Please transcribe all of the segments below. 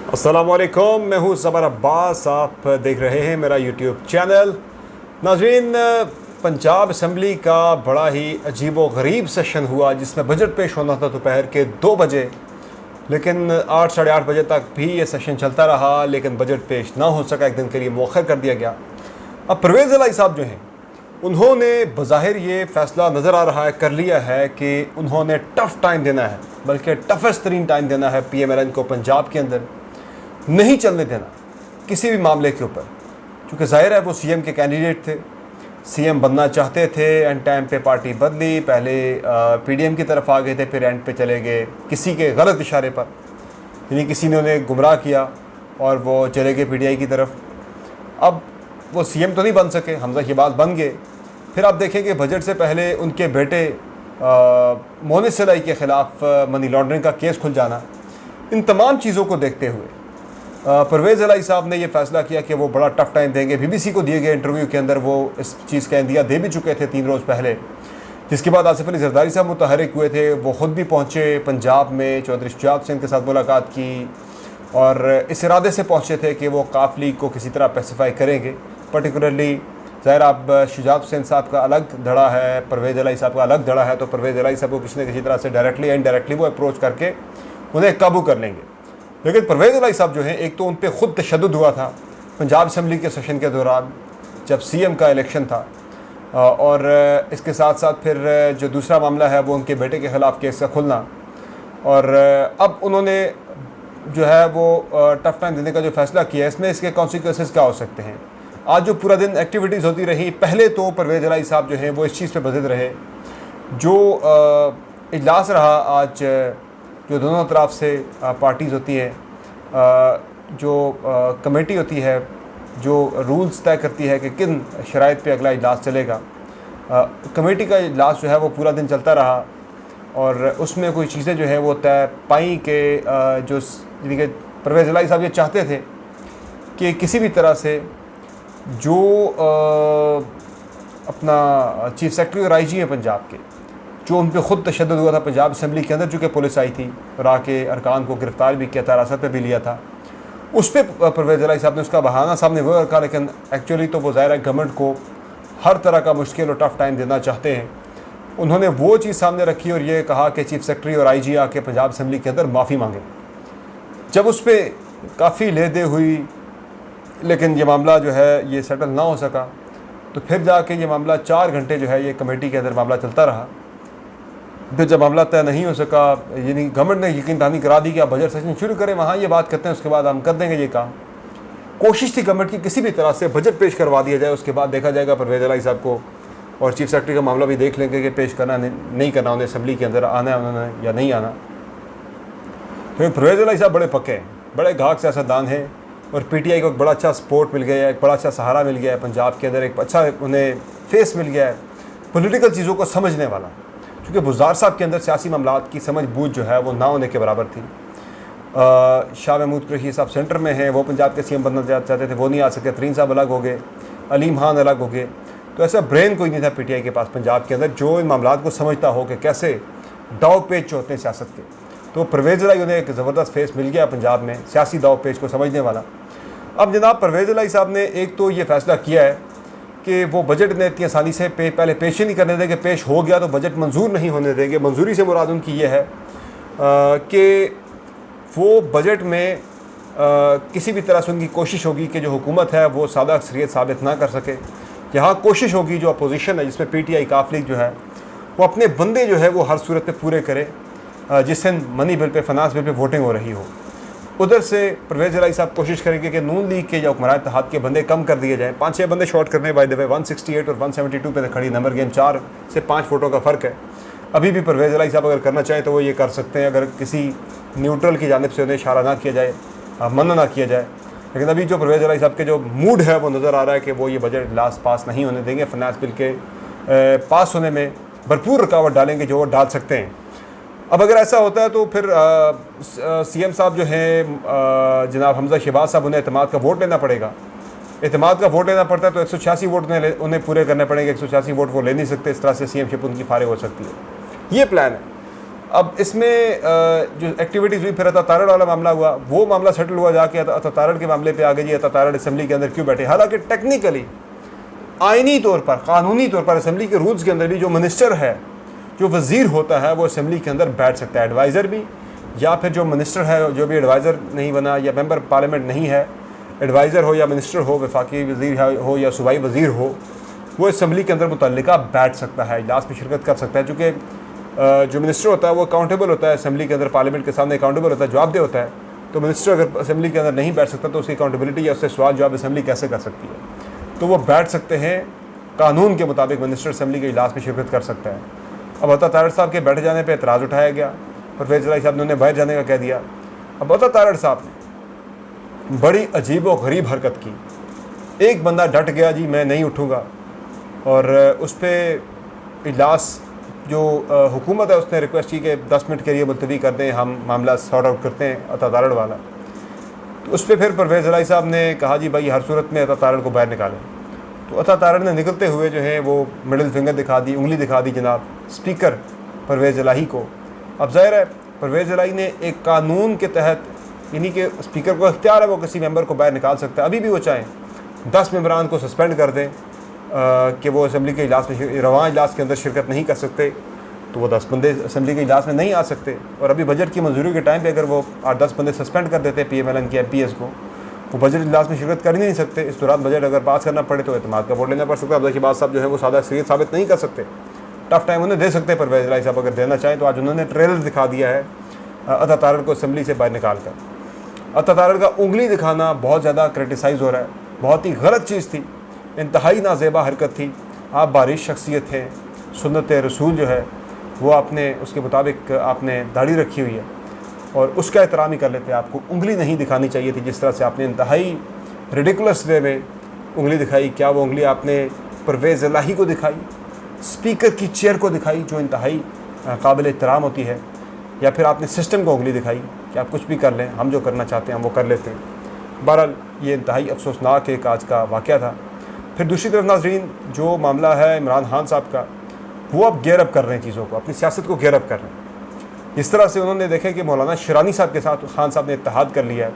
अस्सलामुअलैकुम, मैं हूँ ज़बर अब्बास। आप देख रहे हैं मेरा यूट्यूब चैनल। नाज़रीन, पंजाब असम्बली का बड़ा ही अजीब व गरीब सेशन हुआ जिसमें बजट पेश होना था दोपहर के 2 बजे, लेकिन 8 साढ़े 8 बजे तक भी ये सेशन चलता रहा, लेकिन बजट पेश ना हो सका। एक दिन के लिए मौखर कर दिया गया। अब परवेज़ इलाही साहब जो हैं, उन्होंने बज़ाहिर ये फ़ैसला नज़र आ रहा है कर लिया है कि उन्होंने टफ़ टाइम देना है, बल्कि टफेस्ट तरीन टाइम देना है PMLN को पंजाब के अंदर, नहीं चलने देना किसी भी मामले के ऊपर। क्योंकि ज़ाहिर है वो CM के कैंडिडेट थे, CM बनना चाहते थे। एंड टाइम पे पार्टी बदली, पहले PDM की तरफ आ गए थे, फिर एंड पे चले गए किसी के गलत इशारे पर, यानी किसी ने उन्हें गुमराह किया और वो चले गए PTI की तरफ। अब वो CM तो नहीं बन सके, हमजा शहबाज बन गए। फिर आप देखें कि बजट से पहले उनके बेटे मोनिस सलाई के ख़िलाफ़ मनी लॉन्ड्रिंग का केस खुल जाना, इन तमाम चीज़ों को देखते हुए परवेज़ इलाही साहब ने यह फ़ैसला किया कि वो बड़ा टफ़ टाइम देंगे। BBC को दिए गए इंटरव्यू के अंदर वो इस चीज़ का इंदिया दे भी चुके थे 3 रोज़ पहले, जिसके बाद आसिफ अली जरदारी साहब मुतहरिक हुए थे। वो ख़ुद भी पहुँचे पंजाब में, चौधरी शुजात हुसैन के साथ मुलाकात की और इस इरादे से पहुँचे थे कि वो काफ़ली को किसी तरह पैसिफाई करेंगे। पर्टिकुलरली ज़ाहिर आप शुजात हुसैन साहब का अलग धड़ा है, परवेज़ इलाही साहब का अलग धड़ा है, तो परवेज़ इलाही साहब को किसी न किसी तरह से डायरेक्टली इनडायरेक्टली वो अप्रोच करके उन्हें काबू कर लेंगे। लेकिन परवेज़ इलाही साहब जो हैं, एक तो उन पर ख़ुद तशद्दुद हुआ था पंजाब असम्बली के सेशन के दौरान जब CM का इलेक्शन था, और इसके साथ साथ फिर जो दूसरा मामला है वो उनके बेटे के ख़िलाफ़ केस का खुलना, और अब उन्होंने जो है वो टफ़ टाइम देने का जो फ़ैसला किया है, इसमें इसके कॉन्सिक्वेंसेस क्या हो सकते हैं। आज जो पूरा दिन एक्टिविटीज़ होती रही, पहले तो परवेज़ इलाही साहब जो हैं वो इस चीज़ पे बज़द रहे, जो इजलास रहा आज, जो दोनों तरफ से पार्टीज़ होती हैं, जो कमेटी होती है जो रूल्स तय करती है कि किन शराइत पे अगला इजलास चलेगा, कमेटी का इजलास जो है वो पूरा दिन चलता रहा और उसमें कोई चीज़ें जो है वो तय पाई कि जो यानी कि परवेज़ इलाही साहब ये चाहते थे कि किसी भी तरह से जो अपना चीफ सेक्रेटरी और IG हैं पंजाब के, जो उन पर ख़ुद तशद्दुद हुआ था पंजाब असम्बली के अंदर, चूँकि पुलिस आई थी और आके अरकान को गिरफ़्तार भी किया था, हिरासत पे भी लिया था, उस पर परवेज़ इलाही साहब ने उसका बहाना सामने वो रखा। लेकिन एक्चुअली तो वो ज़ाहिर है गवर्नमेंट को हर तरह का मुश्किल और टफ़ टाइम देना चाहते हैं। उन्होंने वो चीज़ सामने रखी और ये कहा कि चीफ सेक्रेटरी और IG आके पंजाब असम्बली के अंदर माफ़ी मांगे। जब उस पर काफ़ी ले दे हुई, लेकिन ये मामला जो है ये सेटल ना हो सका, तो फिर जाके ये मामला 4 घंटे जो है ये कमेटी के अंदर मामला चलता रहा। फिर जब मामला तय नहीं हो सका, यानी गवर्नमेंट ने यकीन दहानी करा दी कि आप बजट सेशन शुरू करें, वहाँ ये बात करते हैं, उसके बाद हम कर देंगे ये काम। कोशिश थी गवर्नमेंट की किसी भी तरह से बजट पेश करवा दिया जाए, उसके बाद देखा जाएगा परवेज़ इलाही साहब को और चीफ सेक्रेटरी का मामला भी देख लेंगे कि पेश करना नहीं करना, उन्हें असम्बली के अंदर आना है उन्होंने या नहीं आना। फिर परवेज़ इलाही साहब बड़े पक्के हैं, बड़े घाक सियासतदान हैं और PTI को एक बड़ा अच्छा सपोर्ट मिल गया है, एक बड़ा अच्छा सहारा मिल गया है पंजाब के अंदर, एक अच्छा उन्हें फेस मिल गया है पॉलिटिकल चीज़ों को समझने वाला। क्योंकि बुज़दार साहब के अंदर सियासी मामलात की समझ बूझ जो है वो ना होने के बराबर थी। शाह महमूद कुरैशी साहब सेंटर में हैं, वो पंजाब के CM बनना चाहते थे, वो नहीं आ सके। तरीन साहब अलग हो गए, अलीम खान अलग हो गए, तो ऐसा ब्रेन कोई नहीं था PTI के पास पंजाब के अंदर जो इन मामलात को समझता हो कि कैसे दाव पेच होते हैं सियासत के। तो परवेज़ इलाही उन्हें एक ज़बरदस्त फेस मिल गया पंजाब में, सियासी दाव पेच को समझने वाला। अब जनाब परवेज़ इलाही साहब ने एक तो ये फ़ैसला किया है कि वो बजट ने इतनी आसानी से पहले पेश ही नहीं करने देंगे, पेश हो गया तो बजट मंजूर नहीं होने देंगे। मंजूरी से मुराद उनकी ये है कि वो बजट में किसी भी तरह से उनकी कोशिश होगी कि जो हुकूमत है वो सादा अक्सरियत साबित ना कर सके। यहाँ कोशिश होगी जो अपोजिशन है, जिसमें PTI काफ़ली जो है वो अपने बंदे जो है वो हर सूरत पे पूरे करे, जिससे money bill pay, finance bill pay voting हो रही हो। उधर से परवेज़ इलाही साहब कोशिश करेंगे कि नून लीग के या हुक्मरान इत्तेहाद के बंदे कम कर दिए जाएँ। 5-6 बंदे शॉर्ट करने, बाय द वे 168 और 172 पे खड़ी नंबर गेम, 4 से 5 वोटों का फ़र्क है। अभी भी परवेज़ इलाही साहब अगर करना चाहें तो वो ये कर सकते हैं, अगर किसी न्यूट्रल की जानिब से उन्हें इशारा ना किया जाए, मना ना किया जाए। लेकिन अभी जो परवेज़ इलाही साहब के जो मूड है वो नज़र आ रहा है कि वो ये बजट लास्ट पास नहीं होने देंगे, फाइनेंस बिल के पास होने में भरपूर रुकावट डालेंगे जो वो डाल सकते हैं। अब अगर ऐसा होता है तो फिर CM साहब जो हैं जनाब हमजा शहबाज साहब, उन्हें एतमाद का वोट लेना पड़ेगा। एतमाद का वोट लेना पड़ता है तो 186 वोट उन्हें पूरे करने पड़ेंगे। 186 वोट वो ले नहीं सकते, इस तरह से CM शिप उनकी फारिग हो सकती है। ये प्लान है। अब इसमें जो एक्टिविटीज़ हुई, फिर अता तारड़ वाला मामला हुआ, वो मामला सेटल हुआ जाके अता तारड़ के मामले पे आगे जी अता तारड़ असम्बली के अंदर क्यों बैठे। हालांकि टेक्निकली आइनी तौर पर, कानूनी तौर पर असम्बली के रूल्स के अंदर भी जो मिनिस्टर है, जो वज़ीर होता है, वो असम्बली के अंदर बैठ सकता है, एडवाइज़र भी, या फिर जो मिनिस्टर है जो भी एडवाइज़र नहीं बना या मेंबर पार्लियामेंट नहीं है, एडवाइज़र हो या मिनिस्टर हो, वफाकी वज़ीर हो या सूबाई वज़ीर हो, वो असम्बली के अंदर मुतल्लिका बैठ सकता है, इजलास में शिरकत कर सकता है। चूँकि जो मिनिस्टर होता है वो अकाउंटेबल होता है, असम्बली के अंदर पार्लियामेंट के सामने अकाउंटेबल होता है, जवाबदेह होता है। तो मिनिस्टर अगर असम्बली के अंदर नहीं बैठ सकता तो उसकी अकाउंटेबिलिटी या उससे सवाल जवाब असम्बली कैसे कर सकती है। तो वो बैठ सकते हैं, कानून के मुताबिक मिनिस्टर असम्बली के इजलास में शिरकत कर सकता है। अब अता तारड़ साहब के बैठ जाने पर एतराज़ उठाया गया, परवेज़ इलाही साहब ने उन्हें बाहर जाने का कह दिया। अब अता तारड़ साहब ने बड़ी अजीब व गरीब हरकत की। एक बंदा डट गया जी मैं नहीं उठूँगा, और उस पर इजलास जो हुकूमत है उसने रिक्वेस्ट की कि 10 मिनट के लिए मुलतवी कर दें, हम मामला सॉर्ट आउट करते हैं अता तारड़ वाला। तो उस पर फिर परवेज़ इलाही साहब ने कहा जी भाई हर सूरत में अता तारड़ को बाहर निकालें। तो अता तारड़ ने निकलते हुए जो है वो मिडिल फिंगर दिखा दी, उंगली दिखा दी जनाब स्पीकर परवेज़ इलाही को। अब ज़ाहिर है परवेज़ इलाही ने एक कानून के तहत, यानी कि स्पीकर को इख्तियार है वो किसी मेंबर को बाहर निकाल सकता है। अभी भी वो चाहें 10 मेंबरान को सस्पेंड कर दें कि वो असम्बली के इजलास में, रवां इजलास के अंदर शिरकत नहीं कर सकते, तो वो 10 बंदे असम्बली के इजलास में नहीं आ सकते। और अभी बजट की मंजूरी के टाइम पे अगर वो 8-10 बंदे सस्पेंड कर देते PMLN के MPs को, वो बजट इजलास में शिरकत कर ही नहीं सकते। इस दौरान बजट अगर पास करना पड़े तो एतमाद का वोट लेना पड़ सकता है। अब्दुल बात साहब जो है वो सादा शरीयत साबित नहीं कर सकते, टफ टाइम उन्हें दे सकते हैं परवेज़ इलाही साहब अगर देना चाहें तो। आज उन्होंने ट्रेलर दिखा दिया है अता तारड़ को असम्बली से बाहर निकाल कर। अता तारड़ का उंगली दिखाना बहुत ज़्यादा क्रिटिसाइज़ हो रहा है, बहुत ही गलत चीज़ थी, इंतहाई नाजेबा हरकत थी। आप बारिश शख्सियत हैं, सुन्नत रसूल जो है वो आपने उसके मुताबिक आपने दाढ़ी रखी हुई है और उसका एहतराम ही कर लेते। आपको उंगली नहीं दिखानी चाहिए थी, जिस तरह से आपने इंतहाई रिडिकुलस वे में उंगली दिखाई। क्या वो उंगली आपने परवेज़ इलाही को दिखाई, स्पीकर की चेयर को दिखाई जो इंतहाई काबिल एहतराम होती है, या फिर आपने सिस्टम को उंगली दिखाई कि आप कुछ भी कर लें, हम जो करना चाहते हैं हम वो कर लेते हैं। बहरहाल ये इंतहाई अफसोसनाक एक आज का वाक़या था। फिर दूसरी तरफ नाज़रीन जो मामला है इमरान खान साहब का, वो अब गेयर अप कर रहे हैं चीज़ों को, अपनी सियासत को गेयर अप कर रहे हैं। इस तरह से उन्होंने देखे कि मौलाना शिरानी साहब के साथ खान साहब ने इत्तेहाद कर लिया है।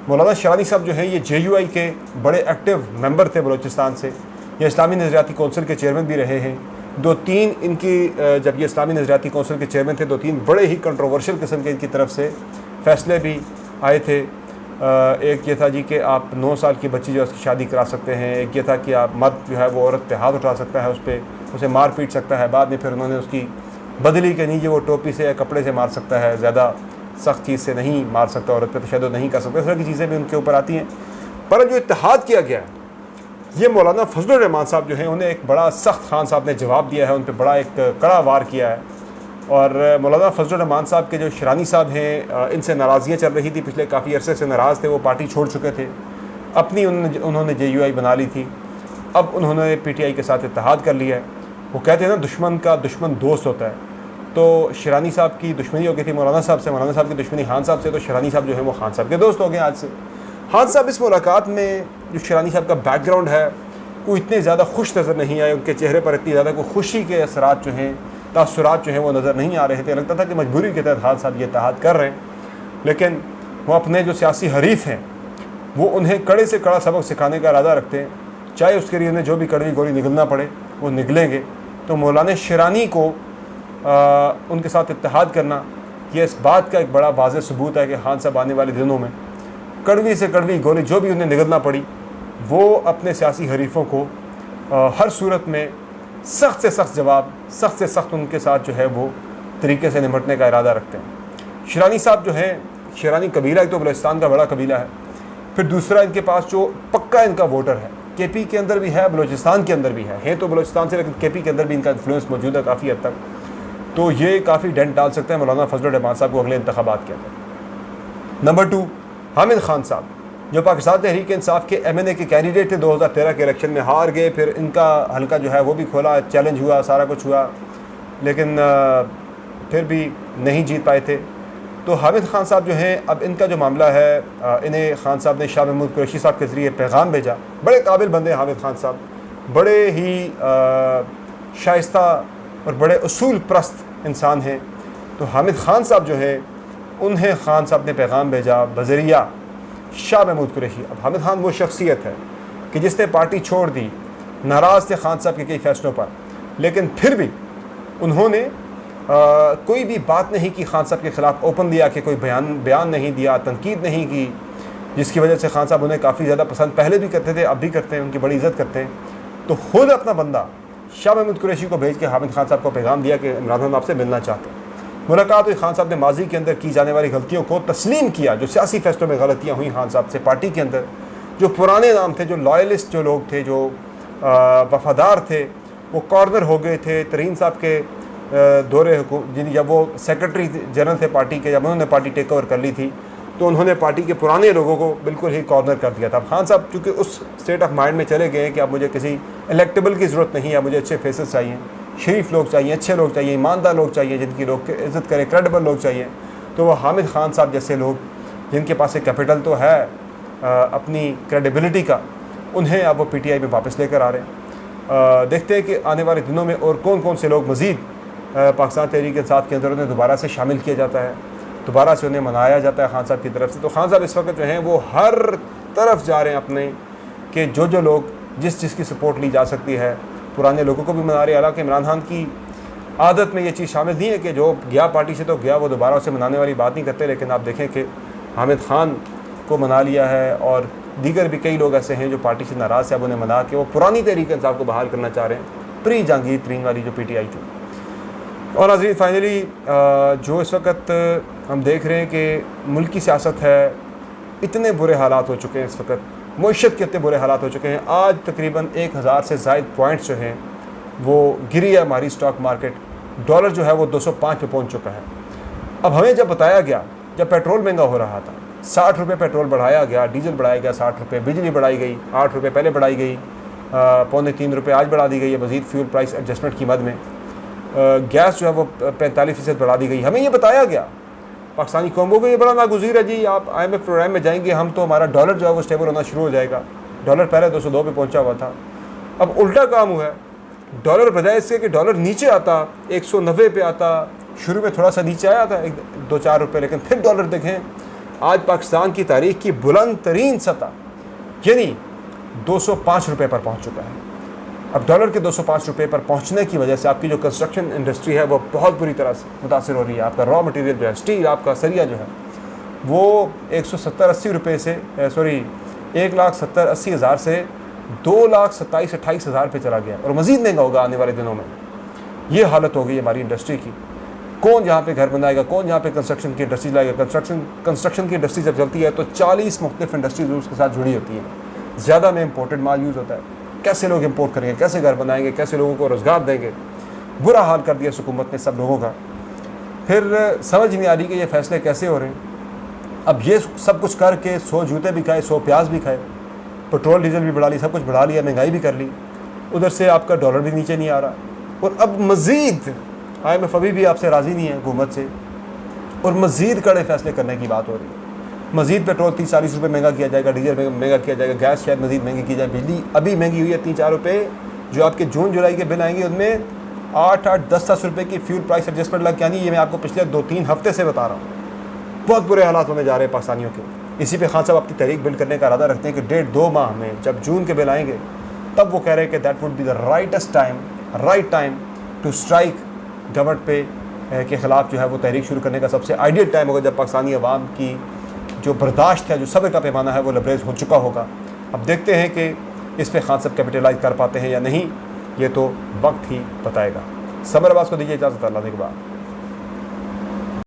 मौलाना शिरानी साहब जो हैं ये JUI के बड़े एक्टिव मेंबर थे बलूचिस्तान से, ये इस्लामी नज़रियाती कौंसिल के चेयरमैन भी रहे हैं। 2-3 इनकी जब ये इस्लामी नज़रियाती कौंसिल के चेयरमैन थे 2-3 बड़े ही कंट्रोवर्शियल किस्म के इनकी तरफ से फ़ैसले भी आए थे। एक ये था जी कि आप 9 साल की बच्ची जो है उसकी शादी करा सकते हैं। एक ये था कि आप मर्द जो है वो औरत पे हाथ उठा सकता है, उस पर उसे मार पीट सकता है। बाद में फिर उन्होंने उसकी बदली के नीचे वो टोपी से या कपड़े से मार सकता है, ज़्यादा सख्त चीज़ से नहीं मार सकता, औरत पे तशद्दुद नहीं कर सकता। इस तरह की चीज़ें भी उनके ऊपर आती हैं। पर जो इत्तेहाद किया गया है, ये मौलाना फजलुर रहमान साहब जो हैं उन्हें एक बड़ा सख्त खान साहब ने जवाब दिया है, उन पर बड़ा एक कड़ा वार किया है। और मौलाना फजलुर रहमान साहब के जो शिरानी साहब हैं, इनसे नाराज़ियाँ चल रही थी, पिछले काफ़ी अरसे से नाराज़ थे, वो पार्टी छोड़ चुके थे, अपनी उन्होंने JUI बना ली थी। अब उन्होंने PTI के साथ इत्तेहाद कर लिया है। वो कहते हैं ना दुश्मन का दुश्मन दोस्त होता है, तो शिरानी साहब की दुश्मनी हो गई थी मौलाना साहब से, मौलाना साहब की दुश्मनी खान साहब से, तो शिरानी साहब जो है वो खान साहब के दोस्त हो गए आज से। खान साहब इस मुलाकात में जो शिरानी साहब का बैकग्राउंड है वो इतने ज़्यादा खुश नज़र नहीं आए, उनके चेहरे पर इतनी ज़्यादा कोई खुशी के असरात जो हैं, तासुरात जो हैं वो नज़र नहीं आ रहे थे। लगता था कि मजबूरी के तहत खान साहब ये इत्तेहाद कर रहे हैं, लेकिन वो अपने जो सियासी हरीफ हैं वो उन्हें कड़े से कड़ा सबक सिखाने का इरादा रखते हैं, चाहे उसके लिए उन्हें जो भी कड़वी गोली निगलना पड़े वो निगलेंगे। तो मौलाना शिरानी को उनके साथ इत्तेहाद करना ये इस बात का एक बड़ा वाज़ेह सबूत है कि खान साहब आने वाले दिनों में कड़वी से कड़वी गोली जो भी उन्हें निगलना पड़ी वो अपने सियासी हरीफों को हर सूरत में सख्त से सख्त जवाब, सख्त से सख्त उनके साथ जो है वो तरीके से निपटने का इरादा रखते हैं। शिरानी साहब जो हैं, शिरानी कबीला एक तो बलूचिस्तान का बड़ा कबीला है, फिर दूसरा इनके पास जो पक्का इनका वोटर है KP के अंदर भी है, बलूचिस्तान के अंदर भी है तो बलूचिस्तान से, लेकिन KP के अंदर भी इनका इन्फ्लुएंस मौजूद है काफ़ी हद तक। तो ये काफ़ी डेंट डाल सकते हैं मौलाना फजलुर रहमान साहब को अगले इंतखाबात के अंदर। नंबर 2 हामिद खान साहब जो पाकिस्तान तहरीक इंसाफ के MNA के कैंडिडेट थे, 2013 के इलेक्शन में हार गए, फिर इनका हल्का जो है वो भी खोला, चैलेंज हुआ, सारा कुछ हुआ, लेकिन फिर भी नहीं जीत पाए थे। तो हामिद खान साहब जो हैं, अब इनका जो मामला है, इन्हें खान साहब ने शाह महमूद कुरैशी साहब के ज़रिए पैगाम भेजा। बड़े काबिल बंदे हामिद खान साहब, बड़े ही शाइस्ता और बड़े उसूल परस्त इंसान हैं। तो हामिद खान साहब जो है, उन्हें खान साहब ने पैगाम भेजा बज़रिया शाह महमूद कुरैशी। अब हामिद खान वो शख्सियत है कि जिसने पार्टी छोड़ दी, नाराज़ थे खान साहब के कई फ़ैसलों पर, लेकिन फिर भी उन्होंने कोई भी बात नहीं की खान साहब के ख़िलाफ़ ओपनली आके कोई बयान नहीं दिया, तनकीद नहीं की, जिसकी वजह से खान साहब उन्हें काफ़ी ज़्यादा पसंद पहले भी करते थे, अब भी करते हैं, उनकी बड़ी इज़्ज़त करते हैं। तो ख़ुद अपना बंदा शाह महमूद कुरैशी को भेज के हामिद खान साहब को पैगाम दिया कि इमरान खान आपसे मिलना चाहते हैं। मुलाकात हुई, खान साहब ने माजी के अंदर की जाने वाली गलतियों को तस्लीम किया, जो सियासी फैसलों में गलतियाँ हुई खान साहब से पार्टी के अंदर, जो पुराने नाम थे, जो लॉयलिस्ट जो लोग थे, जो वफ़ादार थे, वो कॉर्नर हो गए थे। तरीन साहब के दौरे जब वो सेक्रेटरी जनरल थे पार्टी के, जब उन्होंने पार्टी टेक ओवर कर ली थी, तो उन्होंने पार्टी के पुराने लोगों को बिल्कुल ही कॉर्नर कर दिया था। खान साहब चूँकि उस स्टेट ऑफ माइंड में चले गए कि अब मुझे किसी इलेक्टेबल की ज़रूरत नहीं है, मुझे अच्छे फेसेस चाहिए, शरीफ लोग चाहिए, अच्छे लोग चाहिए, ईमानदार लोग चाहिए, जिनकी लोग इज़्ज़त करें, क्रेडिबल लोग चाहिए। तो वो हामिद खान साहब जैसे लोग, जिनके पास एक कैपिटल तो है अपनी क्रेडिबिलिटी का, उन्हें अब वो PTI में वापस लेकर आ रहे हैं। देखते हैं कि आने वाले दिनों में और कौन कौन से लोग मज़ीद पाकिस्तान तहरीक इंसाफ के अंदर उन्हें दोबारा से शामिल किया जाता है, दोबारा से उन्हें मनाया जाता है खान साहब की तरफ से। तो खान साहब इस वक्त जो हैं वो हर तरफ जा रहे हैं अपने, कि जो लोग जिस की सपोर्ट ली जा सकती है, पुराने लोगों को भी मना रहे हैं। हालांकि इमरान खान की आदत में ये चीज़ शामिल नहीं है कि जो गया पार्टी से तो गया, वो दोबारा उसे मनाने वाली बात नहीं करते। लेकिन आप देखें कि हामिद खान को मना लिया है, और दीगर भी कई लोग ऐसे हैं जो पार्टी से नाराज़ है, अब उन्हें मना के वो पुरानी तहरीक इंसाफ को बहाल करना चाह रहे हैं, प्री जहांगीर तरीन वाली जो PTI थी। और नाज़रीन, फाइनली जो इस वक्त हम देख रहे हैं कि मुल्क की सियासत है, इतने बुरे हालात हो चुके हैं इस वक्त, मईशत के इतने बुरे हालात हो चुके हैं। आज तकरीबन 1000 से ज़ायद पॉइंट्स जो हैं वो गिरी है हमारी स्टॉक मार्केट। डॉलर जो है वो 205 पे पहुंच चुका है। अब हमें जब बताया गया, जब पेट्रोल महंगा हो रहा था, 60 रुपये पेट्रोल बढ़ाया गया, डीजल बढ़ाया गया 60 रुपये, बिजली बढ़ाई गई 8 रुपये पहले बढ़ाई गई, 2.25 रुपये आज बढ़ा दी गई है मज़ीद फ्यूल प्राइस एडजस्टमेंट की मद में। गैस जो है वो 45% बढ़ा दी गई। हमें ये बताया गया, पाकिस्तानी कौमों को ये बड़ा नागुज़ीर है जी, आप IMF प्रोग्राम में जाएंगे, हम तो हमारा डॉलर जो है वो स्टेबल होना शुरू हो जाएगा। डॉलर पहले 202 पे पहुंचा हुआ था, अब उल्टा काम हुआ है। डॉलर बजाय इसके कि डॉलर नीचे आता, 190 पे आता, शुरू में थोड़ा सा नीचे आया था 2-4 रुपये, लेकिन फिर डॉलर देखें आज पाकिस्तान की तारीख की बुलंद तरीन सतह यानी 205 रुपये पर पहुँच चुका है। अब डॉलर के 205 रुपये पर पहुंचने की वजह से आपकी जो कंस्ट्रक्शन इंडस्ट्री है वो बहुत बुरी तरह से मुतासर हो रही है। आपका रॉ मटेरियल जो है, स्टील, आपका सरिया जो है वो 170-80 रुपये से 1,70,80,000 से 2,27,28,000 पे चला गया, और मज़ीद महंगा होगा आने वाले दिनों में। ये हालत हो गई है हमारी इंडस्ट्री की। कौन यहाँ पे घर बनाएगा, कौन यहाँ पे कंस्ट्रक्शन की इंडस्ट्री लाएगा। कंस्ट्रक्शन की इंडस्ट्री जब चलती है तो 40 मुख्तलिफ इंडस्ट्रीज उसके साथ जुड़ी होती है। ज़्यादा में इम्पोर्टेड माल यूज़ होता है। कैसे लोग इंपोर्ट करेंगे, कैसे घर बनाएंगे, कैसे लोगों को रोज़गार देंगे। बुरा हाल कर दिया हुकूमत ने सब लोगों का। फिर समझ नहीं आ रही कि ये फ़ैसले कैसे हो रहे हैं। अब ये सब कुछ करके 100 जूते भी खाए, 100 प्याज भी खाए, पेट्रोल डीजल भी बढ़ा ली, सब कुछ बढ़ा लिया, महंगाई भी कर ली, उधर से आपका डॉलर भी नीचे नहीं आ रहा, और अब मज़ीद IMF अभी भी आपसे राज़ी नहीं है हुकूमत से, और मज़ीद कड़े फैसले करने की बात हो रही है। मज़ीद पेट्रोल 30-40 रुपये महंगा किया जाएगा, डीजल महंगा किया जाएगा, गैस शायद मज़ीद महंगी की जाए, बिजली अभी महंगी हुई है 3-4 रुपये। जो आपके जून जुलाई के बिल आएंगे उनमें 8-10 रुपये की फ्यूल प्राइस एडजस्टमेंट लग के आनी। ये मैं आपको पिछले 2-3 हफ्ते से बता रहा हूँ। बहुत बुरे हालात होने जा रहे हैं पाकिस्तानियों के। इसी पे खान साहब अपनी तारीख बिल्ड करने का इरादा रखते हैं कि 1.5-2 माह में जब जून के बिल आएंगे तब वो कह रहे हैं कि that would be the right time to strike government पे के ख़िलाफ़ जो है वो तहरीक शुरू करने का सबसे आइडियल टाइम होगा, जब पाकिस्तानी अवाम की जो बर्दाश्त है, जो सब्र का पैमाना है वो लबरेज हो चुका होगा। अब देखते हैं कि इस पे खान साहब कैपिटलाइज कर पाते हैं या नहीं, ये तो वक्त ही बताएगा। समर अब्बास को दीजिए इजाज़त, अल्लाह के बाद।